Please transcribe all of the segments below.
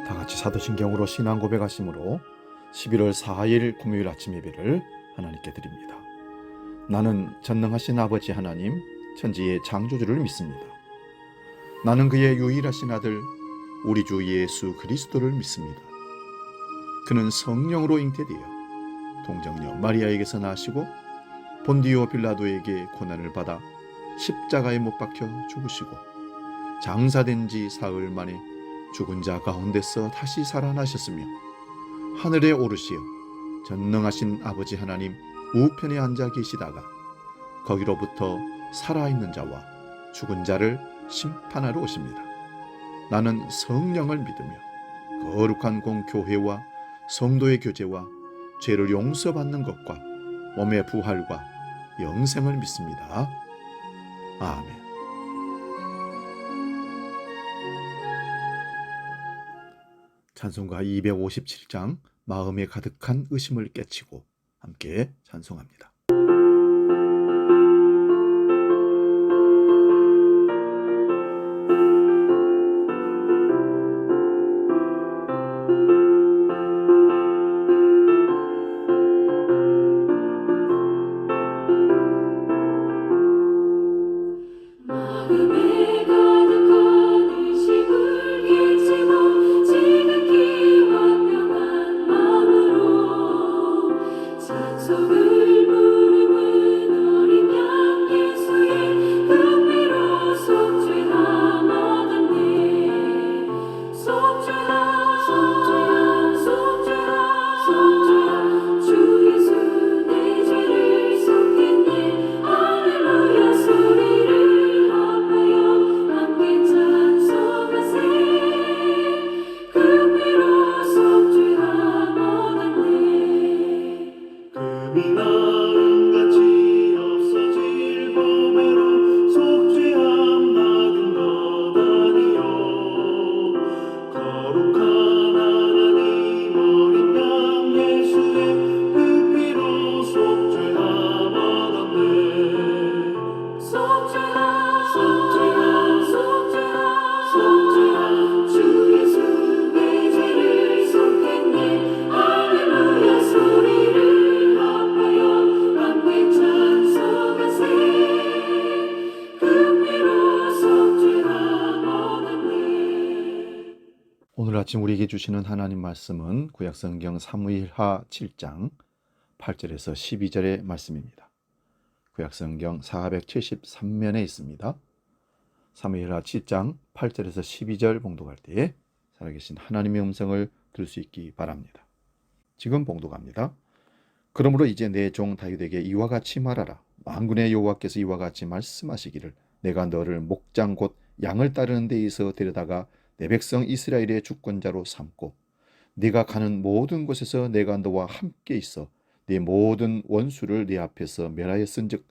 다 같이 사도신경으로 신앙 고백하심으로 11월 4일 금요일 아침 예배를 하나님께 드립니다. 나는 전능하신 아버지 하나님, 천지의 창조주를 믿습니다. 나는 그의 유일하신 아들, 우리 주 예수 그리스도를 믿습니다. 그는 성령으로 잉태되어 동정녀 마리아에게서 나시고 본디오 빌라도에게 고난을 받아 십자가에 못 박혀 죽으시고 장사된 지 사흘 만에 죽은 자 가운데서 다시 살아나셨으며 하늘에 오르시어 전능하신 아버지 하나님 우편에 앉아 계시다가 거기로부터 살아있는 자와 죽은 자를 심판하러 오십니다. 나는 성령을 믿으며 거룩한 공교회와 성도의 교제와 죄를 용서받는 것과 몸의 부활과 영생을 믿습니다. 아멘. 찬송가 257장 마음에 가득한 의심을 깨치고 함께 찬송합니다. 마음에 가득한 의심을 깨치고 지극히 완벽한 마음으로 찬송을 부르는 어린 양 예수의 금리로 속죄함 얻었네. 속죄함 주 예수 내 죄를 속했네. 할렐루야 소리를 합하여 함께 찬송하세. 금리로 속죄함 얻었네. 금이 나음같이 없어질 보배로 속죄함 받은 것 아니요. 거룩한 하나님 어린 양 예수의 그 피로 속죄함 얻었네. 속죄함 주 예수 내 죄를 속했네. 할렐루야 소리를 합하여 함께 찬송하세. 금리로 속죄함 얻었네. 오늘 아침 우리에게 주시는 하나님 말씀은 구약성경 사무엘하 7장 8절에서 12절의 말씀입니다. 구약성경 473면에 있습니다. 사무엘하 7장 8절에서 12절 봉독할 때에 살아계신 하나님의 음성을 들을 수 있기 바랍니다. 지금 봉독합니다. 그러므로 이제 내 종 다윗에게 이와 같이 말하라. 만군의 여호와께서 이와 같이 말씀하시기를 내가 너를 목장 곧 양을 따르는 데에서 데려다가 내 백성 이스라엘의 주권자로 삼고 네가 가는 모든 곳에서 내가 너와 함께 있어 네 모든 원수를 네 앞에서 멸하였은즉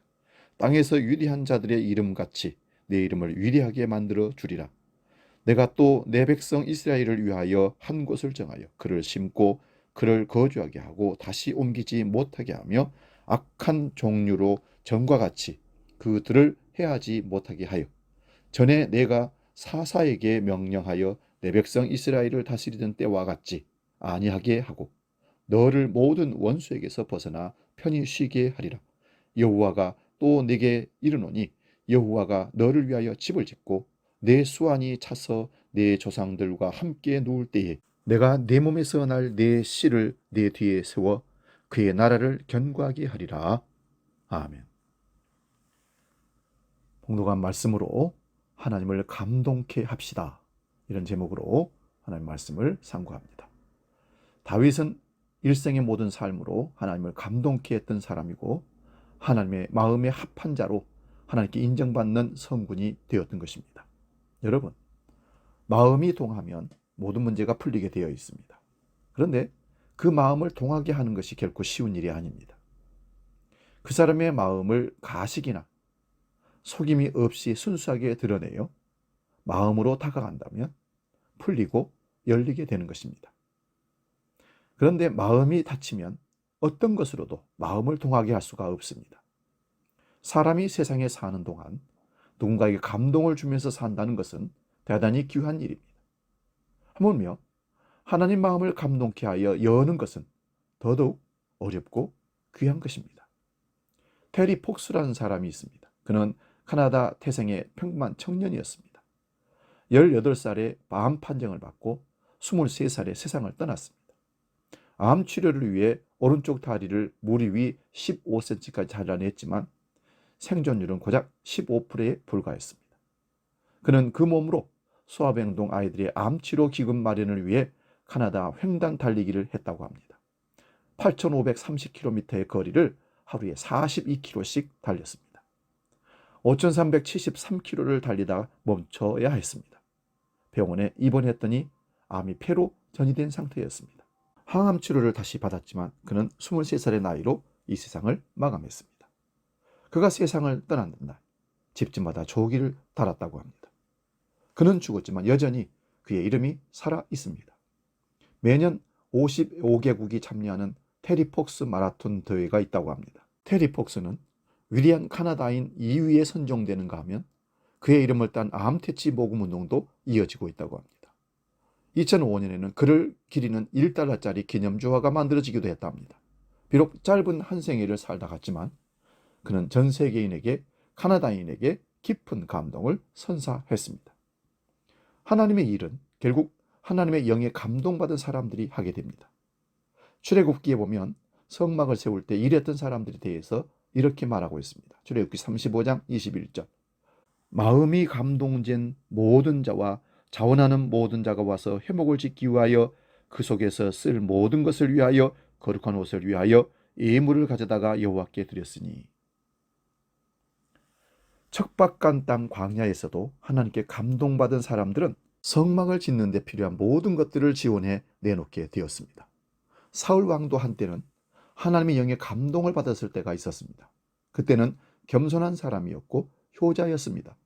땅에서 위대한 자들의 이름같이 내 이름을 위대하게 만들어 주리라. 내가 또 내 백성 이스라엘을 위하여 한 곳을 정하여 그를 심고 그를 거주하게 하고 다시 옮기지 못하게 하며 악한 종류로 전과 같이 그들을 해하지 못하게 하여 전에 내가 사사에게 명령하여 내 백성 이스라엘을 다스리던 때와 같이 아니하게 하고 너를 모든 원수에게서 벗어나 편히 쉬게 하리라. 여호와가 또 내게 이르노니 여호와가 너를 위하여 집을 짓고 내 수완이 차서 내 조상들과 함께 누울 때에 내가 내 몸에서 날 내 씨를 내 뒤에 세워 그의 나라를 견고하게 하리라. 아멘. 봉독한 말씀으로 하나님을 감동케 합시다. 이런 제목으로 하나님 말씀을 상고합니다. 다윗은 일생의 모든 삶으로 하나님을 감동케 했던 사람이고 하나님의 마음에 합한 자로 하나님께 인정받는 성군이 되었던 것입니다. 여러분, 마음이 동하면 모든 문제가 풀리게 되어 있습니다. 그런데 그 마음을 동하게 하는 것이 결코 쉬운 일이 아닙니다. 그 사람의 마음을 가식이나 속임이 없이 순수하게 드러내어 마음으로 다가간다면 풀리고 열리게 되는 것입니다. 그런데 마음이 닫히면 어떤 것으로도 마음을 동하게 할 수가 없습니다. 사람이 세상에 사는 동안 누군가에게 감동을 주면서 산다는 것은 대단히 귀한 일입니다. 하물며 하나님 마음을 감동케 하여 여는 것은 더더욱 어렵고 귀한 것입니다. 테리 폭스라는 사람이 있습니다. 그는 카나다 태생의 평범한 청년이었습니다. 18살에 암 판정을 받고 23살에 세상을 떠났습니다. 암 치료를 위해 오른쪽 다리를 무리 위 15cm까지 잘라냈지만 생존율은 고작 15%에 불과했습니다. 그는 그 몸으로 소아병동 아이들의 암치료 기금 마련을 위해 카나다 횡단 달리기를 했다고 합니다. 8,530km의 거리를 하루에 42km씩 달렸습니다. 5,373km를 달리다 멈춰야 했습니다. 병원에 입원했더니 암이 폐로 전이된 상태였습니다. 항암 치료를 다시 받았지만 그는 23살의 나이로 이 세상을 마감했습니다. 그가 세상을 떠난 날 집집마다 조기를 달았다고 합니다. 그는 죽었지만 여전히 그의 이름이 살아 있습니다. 매년 55개국이 참여하는 테리 폭스 마라톤 대회가 있다고 합니다. 테리 폭스는 위대한 카나다인 2위에 선정되는가 하면 그의 이름을 딴 암퇴치 모금 운동도 이어지고 있다고 합니다. 2005년에는 그를 기리는 $1짜리 기념주화가 만들어지기도 했답니다. 비록 짧은 한 생애를 살다 갔지만 그는 전 세계인에게 카나다인에게 깊은 감동을 선사했습니다. 하나님의 일은 결국 하나님의 영에 감동받은 사람들이 하게 됩니다. 출애굽기에 보면 성막을 세울 때 일했던 사람들에 대해서 이렇게 말하고 있습니다. 출애굽기 35장 21절. 마음이 감동된 모든 자와 자원하는 모든 자가 와서 회목을 짓기 위하여 그 속에서 쓸 모든 것을 위하여 거룩한 옷을 위하여 예물을 가져다가 여호와께 드렸으니. 척박한 땅 광야에서도 하나님께 감동받은 사람들은 성막을 짓는 데 필요한 모든 것들을 지원해 내놓게 되었습니다. 사울 왕도 한때는 하나님의 영의 감동을 받았을 때가 있었습니다. 그때는 겸손한 사람이었고 효자였습니다.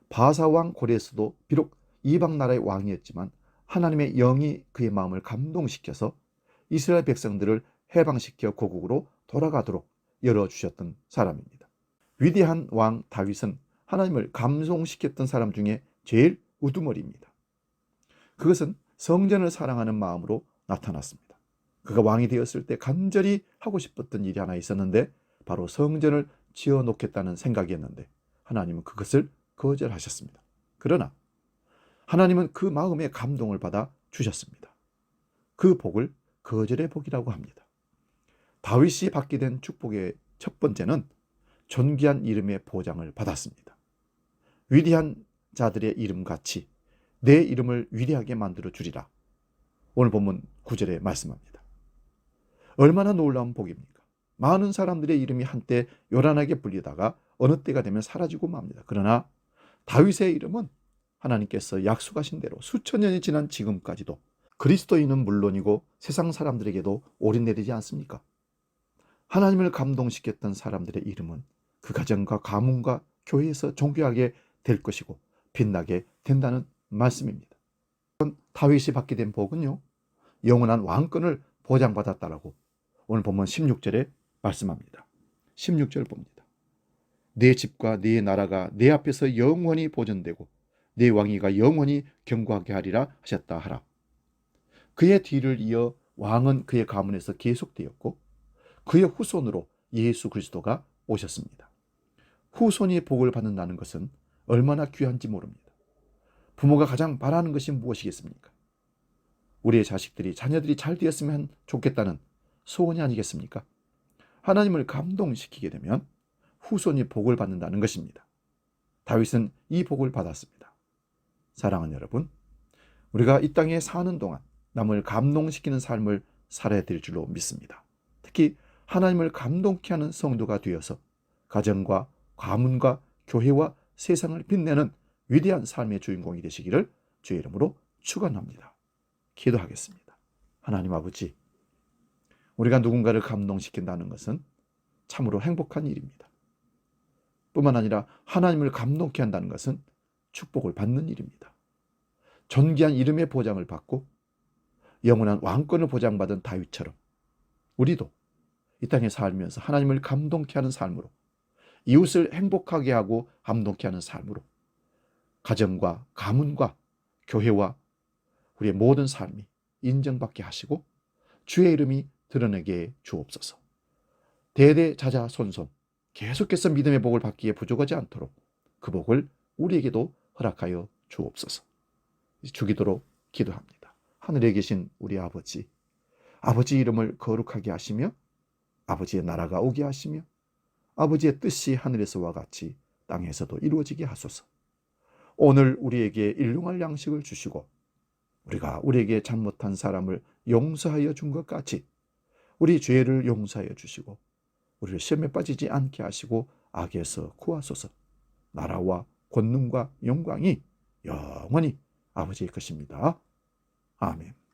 바사 왕 고레스도 비록 이방 나라의 왕이었지만 하나님의 영이 그의 마음을 감동시켜서 이스라엘 백성들을 해방시켜 고국으로 돌아가도록 열어주셨던 사람입니다. 위대한 왕 다윗은 하나님을 감동시켰던 사람 중에 제일 우두머리입니다. 그것은 성전을 사랑하는 마음으로 나타났습니다. 그가 왕이 되었을 때 간절히 하고 싶었던 일이 하나 있었는데 바로 성전을 지어놓겠다는 생각이었는데 하나님은 그것을 거절하셨습니다. 그러나 하나님은 그 마음에 감동을 받아 주셨습니다. 그 복을 거절의 복이라고 합니다. 다윗이 받게 된 축복의 첫 번째는 존귀한 이름의 보장을 받았습니다. 위대한 자들의 이름같이 내 이름을 위대하게 만들어 주리라. 오늘 본문 9절에 말씀합니다. 얼마나 놀라운 복입니까? 많은 사람들의 이름이 한때 요란하게 불리다가 어느 때가 되면 사라지고 맙니다. 그러나 다윗의 이름은 하나님께서 약속하신 대로 수천 년이 지난 지금까지도 그리스도인은 물론이고 세상 사람들에게도 오래내리지 않습니까? 하나님을 감동시켰던 사람들의 이름은 그 가정과 가문과 교회에서 존귀하게 될 것이고 빛나게 된다는 말씀입니다. 다윗이 받게 된 복은요, 영원한 왕권을 보장받았다라고 오늘 본문 16절에 말씀합니다. 16절 봅니다. 내 집과 내 나라가 내 앞에서 영원히 보존되고 내 왕위가 영원히 견고하게 하리라 하셨다 하라. 그의 뒤를 이어 왕은 그의 가문에서 계속되었고 그의 후손으로 예수 그리스도가 오셨습니다. 후손이 복을 받는다는 것은 얼마나 귀한지 모릅니다. 부모가 가장 바라는 것이 무엇이겠습니까? 우리의 자식들이, 자녀들이 잘 되었으면 좋겠다는 소원이 아니겠습니까? 하나님을 감동시키게 되면 후손이 복을 받는다는 것입니다. 다윗은 이 복을 받았습니다. 사랑하는 여러분, 우리가 이 땅에 사는 동안 남을 감동시키는 삶을 살아야 될 줄로 믿습니다. 특히 하나님을 감동케 하는 성도가 되어서 가정과 가문과 교회와 세상을 빛내는 위대한 삶의 주인공이 되시기를 주의 이름으로 축원합니다. 기도하겠습니다. 하나님 아버지, 우리가 누군가를 감동시킨다는 것은 참으로 행복한 일입니다. 뿐만 아니라 하나님을 감동케 한다는 것은 축복을 받는 일입니다. 존귀한 이름의 보장을 받고 영원한 왕권을 보장받은 다윗처럼 우리도 이 땅에 살면서 하나님을 감동케 하는 삶으로, 이웃을 행복하게 하고 감동케 하는 삶으로 가정과 가문과 교회와 우리의 모든 삶이 인정받게 하시고 주의 이름이 드러나게 주옵소서. 대대자자손손 계속해서 믿음의 복을 받기에 부족하지 않도록 그 복을 우리에게도 허락하여 주옵소서. 주기도로 기도합니다. 하늘에 계신 우리 아버지, 아버지 이름을 거룩하게 하시며 아버지의 나라가 오게 하시며 아버지의 뜻이 하늘에서와 같이 땅에서도 이루어지게 하소서. 오늘 우리에게 일용할 양식을 주시고 우리가 우리에게 잘못한 사람을 용서하여 준 것 같이 우리 죄를 용서하여 주시고 우리를 시험에 빠지지 않게 하시고 악에서 구하소서. 나라와 권능과 영광이 영원히 아버지의 것입니다. 아멘.